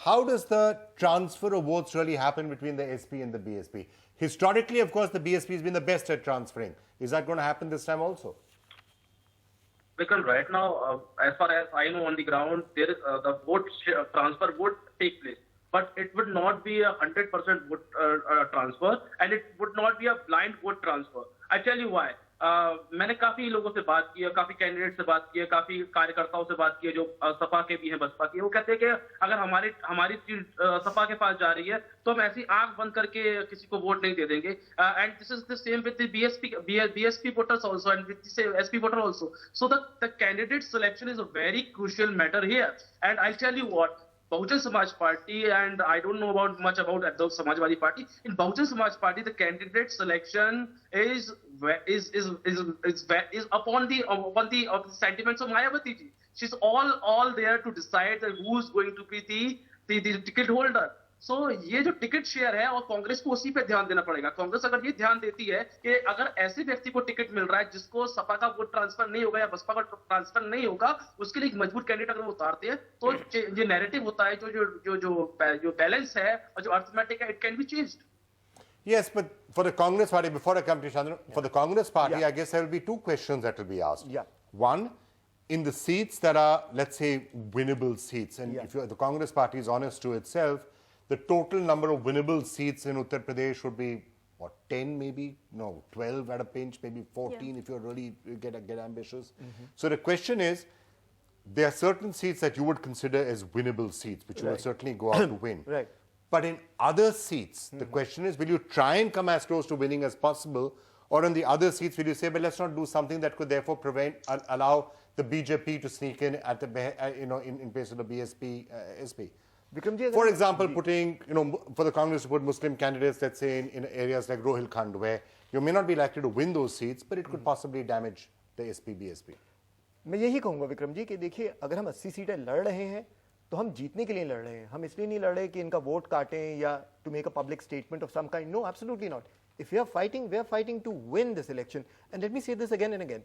How does the transfer of votes really happen between the SP and the BSP? Historically, of course, the BSP has been the best at transferring. Is that going to happen this time also? Because right now, as far as I know on the ground, there is the vote transfer would take place. but it would not be a 100% vote transfer, and it would not be a blind vote transfer. I tell you why. मैंने काफी लोगों से बात की है, काफी candidate से बात की है, काफी कार्यकर्ताओं से बात की है जो सपा के भी हैं, बसपा के। वो कहते हैं कि अगर हमारी सीट सपा के पास जा रही है तो हम ऐसी आंख बंद करके किसी को वोट नहीं दे देंगे। And this is the same with the BSP voters also and with the SP voter also. So the candidate selection is a very crucial matter here. And I'll tell you what, Bahujan Samaj Party, and I don't know much about the Samajwadi Party. In Bahujan Samaj Party, the candidate selection is upon the sentiments of Mayawati ji. She's all there to decide that who's going to be the ticket holder. So ये जो ticket share है और कांग्रेस को उसी पे ध्यान देना पड़ेगा। कांग्रेस अगर ये ध्यान देती है कि अगर ऐसे व्यक्ति को टिकट मिल रहा है जिसको सपा का वोट ट्रांसफर नहीं होगा या बसपा का ट्रांसफर नहीं होगा, उसके लिए एक मजबूत कैंडिडेट अगर वो उतारते हैं तो ये नैरेटिव होता है जो बैलेंस है और जो अर्थमेटिक है, it can be changed. Yes, but for the Congress Party, before I come to Chandra, for the Congress Party, I guess there will be two questions that will be asked. One, in the seats that are, let's say, winnable seats, and if the Congress Party is honest to itself, the total number of winnable seats in Uttar Pradesh would be, what, 10 maybe? No, 12 at a pinch, maybe 14 if you really get ambitious. So the question is, there are certain seats that you would consider as winnable seats, which you will certainly go out to win. But in other seats, the question is, will you try and come as close to winning as possible? Or on the other seats, will you say, but let's not do something that could therefore allow the BJP to sneak in at the, in place of the BSP, SP? For example, putting, for the Congress to put Muslim candidates, let's say, in areas like Rohilkhand, where you may not be likely to win those seats, but it could possibly damage the SP, BSP. मैं यही कहूँगा विक्रम जी कि देखिए, अगर हम 80 सीटें लड़ रहे हैं तो हम जीतने के लिए लड़ रहे हैं, हम इसलिए नहीं लड़ रहे कि इनका वोट काटें या to make a public statement of some kind. No, absolutely not. If we are fighting to win this election. And let me say this again and again.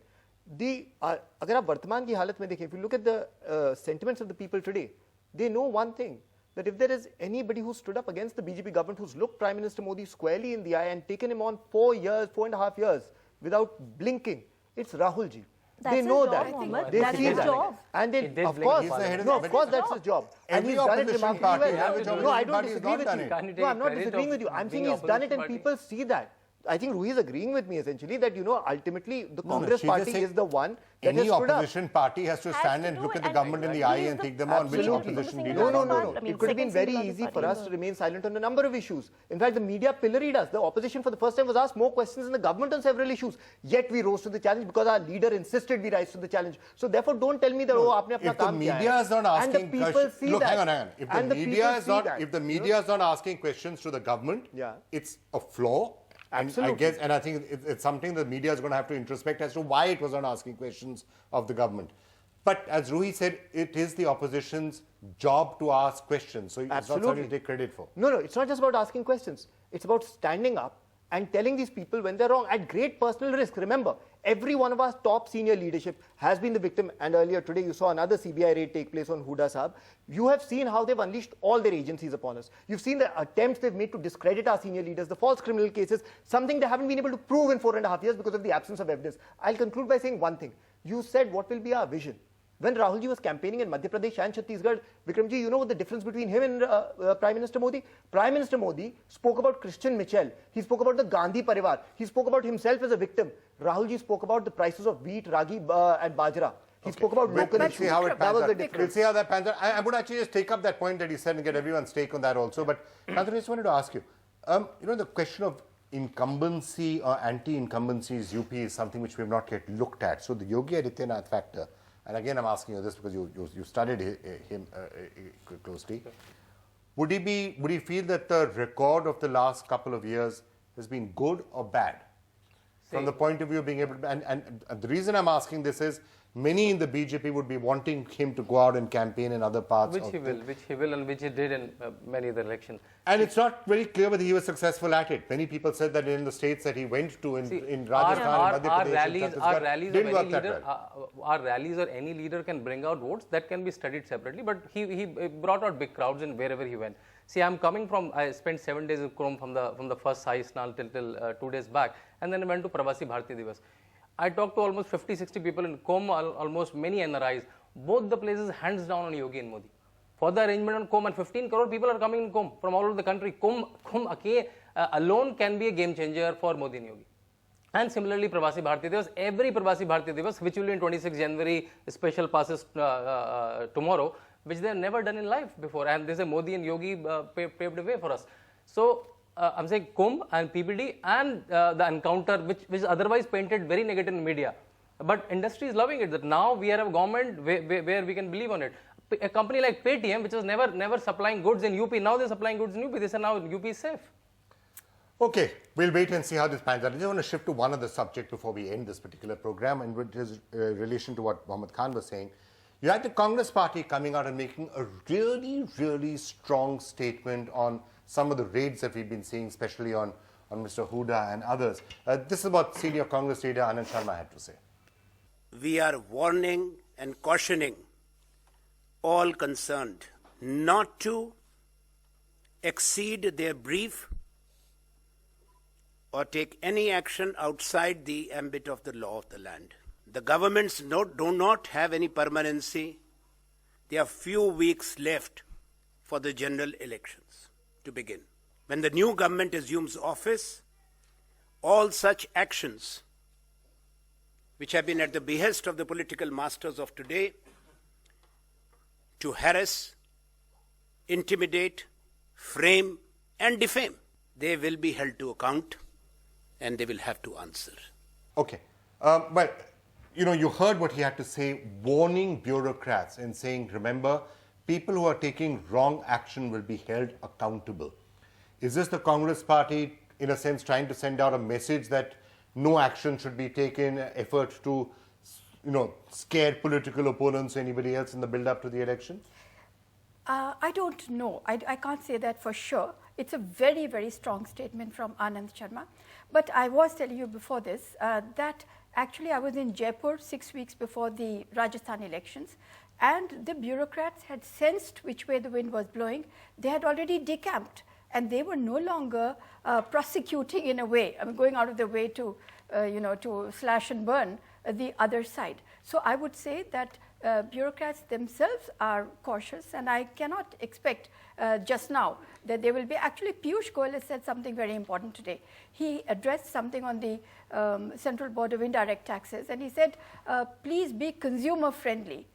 अगर आप वर्तमान की हालत में देखें, if you look at the sentiments of the people today, they know one thing, that if there is anybody who stood up against the BJP government, who's looked Prime Minister Modi squarely in the eye and taken him on 4.5 years without blinking, it's Rahul ji. They know that. They see that. And then, of course, that's his job. And he's done it remarkably well. No, I don't disagree with you. No, I'm not disagreeing with you. I'm saying he's done it and people see that. I think Ruhi is agreeing with me essentially that, ultimately the Congress party is the one that has stood up. Any opposition party has to stand and look at the government in the eye and take them on. Which opposition leader? No. It could have been very easy for us to remain silent on a number of issues. In fact, the media pilloried us. The opposition for the first time was asked more questions than the government on several issues. Yet we rose to the challenge because our leader insisted we rise to the challenge. So therefore, don't tell me that, aapne apna kaam kiya hai. If the media is not asking questions, look, hang on. If the media is not asking questions to the government, it's a flaw. Absolutely. And I think it's something the media is going to have to introspect as to why it was not asking questions of the government. But as Ruhi said, it is the opposition's job to ask questions. So it's not something to take credit for. No, it's not just about asking questions. It's about standing up and telling these people when they're wrong at great personal risk. Remember, every one of our top senior leadership has been the victim. And earlier today, you saw another CBI raid take place on Huda Sahab. You have seen how they've unleashed all their agencies upon us. You've seen the attempts they've made to discredit our senior leaders, the false criminal cases, something they haven't been able to prove in 4.5 years because of the absence of evidence. I'll conclude by saying one thing. You said, what will be our vision? When Rahul ji was campaigning in Madhya Pradesh and Chhattisgarh, Vikram ji, you know what the difference between him and Prime Minister Modi? Prime Minister Modi spoke about Christian Michel. He spoke about the Gandhi Parivar. He spoke about himself as a victim. Rahul ji spoke about the prices of wheat, ragi and bajra. He spoke about local issues. See how it pans out. Difference. We'll see how that pans out. I'm going to actually just take up that point that he said and get everyone's take on that also. But Chandra, I just wanted to ask you, the question of incumbency or anti-incumbencies UP is something which we have not yet looked at. So the Yogi Adityanath factor, and again I'm asking you this because you studied him closely. Would he feel that the record of the last couple of years has been good or bad? From the point of view of being able to, and the reason I'm asking this is, many in the BJP would be wanting him to go out and campaign in other parts. Which he will and which he did in many of the elections. And it's not very clear whether he was successful at it. Many people said that in the states that he went to in Rajasthan, our rallies or any leader can bring out votes that can be studied separately, but he brought out big crowds in wherever he went. See, I spent 7 days in Chrome from the first Sai Snal till 2 days back, and then I went to Pravasi Bharati Divas. I talked to almost 50-60 people in Kom, almost many NRIs. Both the places hands down on Yogi and Modi. for the arrangement on Kumbh, and 15 crore people are coming in Kumbh from all over the country. Kumbh alone can be a game changer for Modi and Yogi. And similarly, Pravasi Bharatiya Divas, every Pravasi Bharatiya Divas, which will be in 26 January, special passes tomorrow, which they have never done in life before. And this is Modi and Yogi paved the way for us. So, I'm saying Kumbh and PBD and the encounter, which is otherwise painted very negative in media. But industry is loving it, that now we have a government where we can believe on it. A company like Paytm, which was never supplying goods in UP, now they're supplying goods in UP. They say now UP is safe. Okay, we'll wait and see how this pans out. I just want to shift to one other subject before we end this particular program, and which is relation to what Mohammed Khan was saying. You had the Congress party coming out and making a really, really strong statement on some of the raids that we've been seeing, especially on Mr. Huda and others. This is what senior Congress leader Anand Sharma had to say. We are warning and cautioning all concerned not to exceed their brief or take any action outside the ambit of the law of the land. The governments do not have any permanency. There are few weeks left for the general elections to begin. When the new government assumes office, all such actions which have been at the behest of the political masters of today to harass, intimidate, frame and defame, they will be held to account and they will have to answer. Okay. But, you heard what he had to say, warning bureaucrats and saying, remember, people who are taking wrong action will be held accountable. Is this the Congress party, in a sense, trying to send out a message that no action should be taken, effort to, scare political opponents or anybody else in the build-up to the election? I don't know. I can't say that for sure. It's a very, very strong statement from Anand Sharma. But I was telling you before this that actually I was in Jaipur 6 weeks before the Rajasthan elections, and the bureaucrats had sensed which way the wind was blowing. They had already decamped, and they were no longer prosecuting in a way, going out of their way to, to slash and burn the other side. So I would say that bureaucrats themselves are cautious, and I cannot expect just now that they will be. Actually, Piyush Goyal has said something very important today. He addressed something on the Central Board of Indirect Taxes, and he said, please be consumer friendly.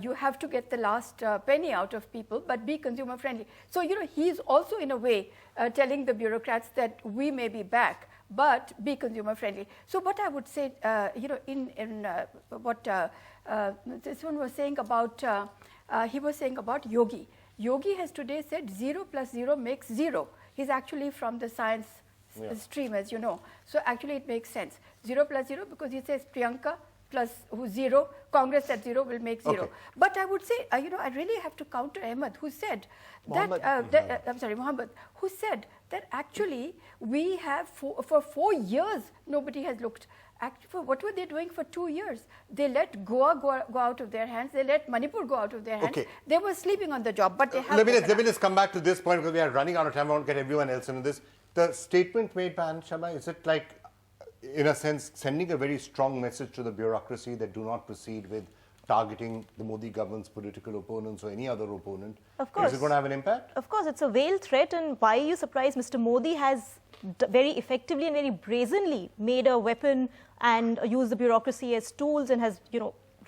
You have to get the last penny out of people, but be consumer friendly. So, he's also in a way telling the bureaucrats that we may be back, but be consumer friendly. So what I would say, in what this one was saying about, he was saying about Yogi. Yogi has today said 0 plus 0 makes 0. He's actually from the science stream, as you know. So actually it makes sense. 0 plus 0, because he says Priyanka plus who's 0, Congress at 0 will make 0. Okay. But I would say, I really have to counter Ahmed, who said Mohammed, who said that actually we have, for 4 years, nobody has looked. Actually, what were they doing for 2 years? They let Goa go out of their hands. They let Manipur go out of their hands. Okay. They were sleeping on the job, but they have. Let me just come back to this point, because we are running out of time. I want to get everyone else into this. The statement made by Anand Sharma, is it like, in a sense, sending a very strong message to the bureaucracy that do not proceed with targeting the Modi government's political opponents or any other opponent? Of course. Is it going to have an impact? Of course, it's a veiled threat, and why are you surprised? Mr. Modi has very effectively and very brazenly made a weapon and used the bureaucracy as tools, and has,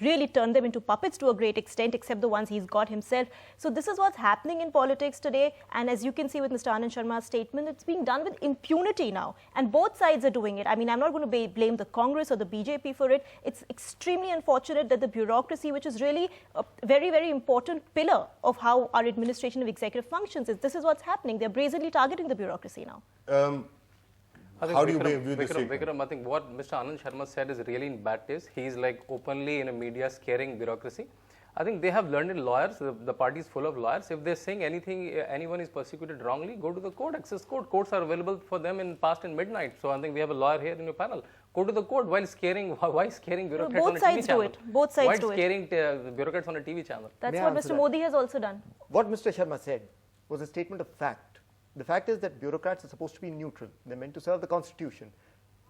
really turned them into puppets to a great extent, except the ones he's got himself. So this is what's happening in politics today. And as you can see with Mr. Anand Sharma's statement, it's being done with impunity now. And both sides are doing it. I mean, I'm not going to blame the Congress or the BJP for it. It's extremely unfortunate that the bureaucracy, which is really a very, very important pillar of how our administration of executive functions is, this is what's happening. They're brazenly targeting the bureaucracy now. How do you view this statement? Vikram, I think what Mr. Anand Sharma said is really in bad taste. He's like openly in a media scaring bureaucracy. I think they have learned in lawyers, the party is full of lawyers. If they're saying anything, anyone is persecuted wrongly, go to the court, access court. Courts are available for them in past and midnight. So I think we have a lawyer here in your panel. Go to the court while scaring, why scaring bureaucrats on a TV channel? Both sides do it. Why scaring bureaucrats on a TV channel? That's what Mr. Modi has also done. What Mr. Sharma said was a statement of fact. The fact is that bureaucrats are supposed to be neutral. They're meant to serve the Constitution.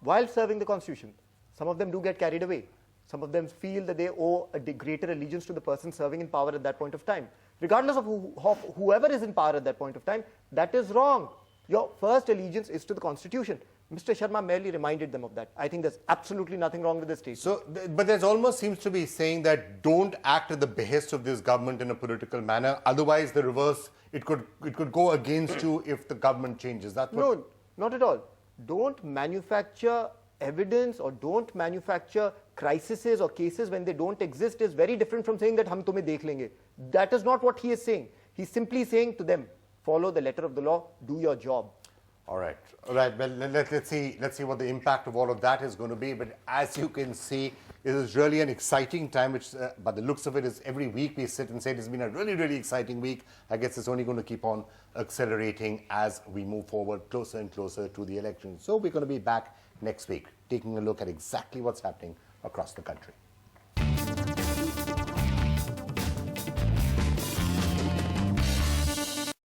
While serving the Constitution, some of them do get carried away. Some of them feel that they owe a greater allegiance to the person serving in power at that point of time. regardless of whoever is in power at that point of time. That is wrong. Your first allegiance is to the Constitution. Mr. Sharma merely reminded them of that. I think there's absolutely nothing wrong with this statement. So, but there's almost seems to be saying that don't act at the behest of this government in a political manner. Otherwise, the reverse, it could go against you if the government changes. That's what. No, not at all. Don't manufacture evidence or don't manufacture crises or cases when they don't exist is very different from saying that hum tumhe dekh lenge. That is not what he is saying. He's simply saying to them, follow the letter of the law, do your job. All right. Well, let's see what the impact of all of that is going to be. But as you can see, it is really an exciting time, which, by the looks of it, is every week we sit and say it's been a really, really exciting week. I guess it's only going to keep on accelerating as we move forward closer and closer to the election. So we're going to be back next week, taking a look at exactly what's happening across the country.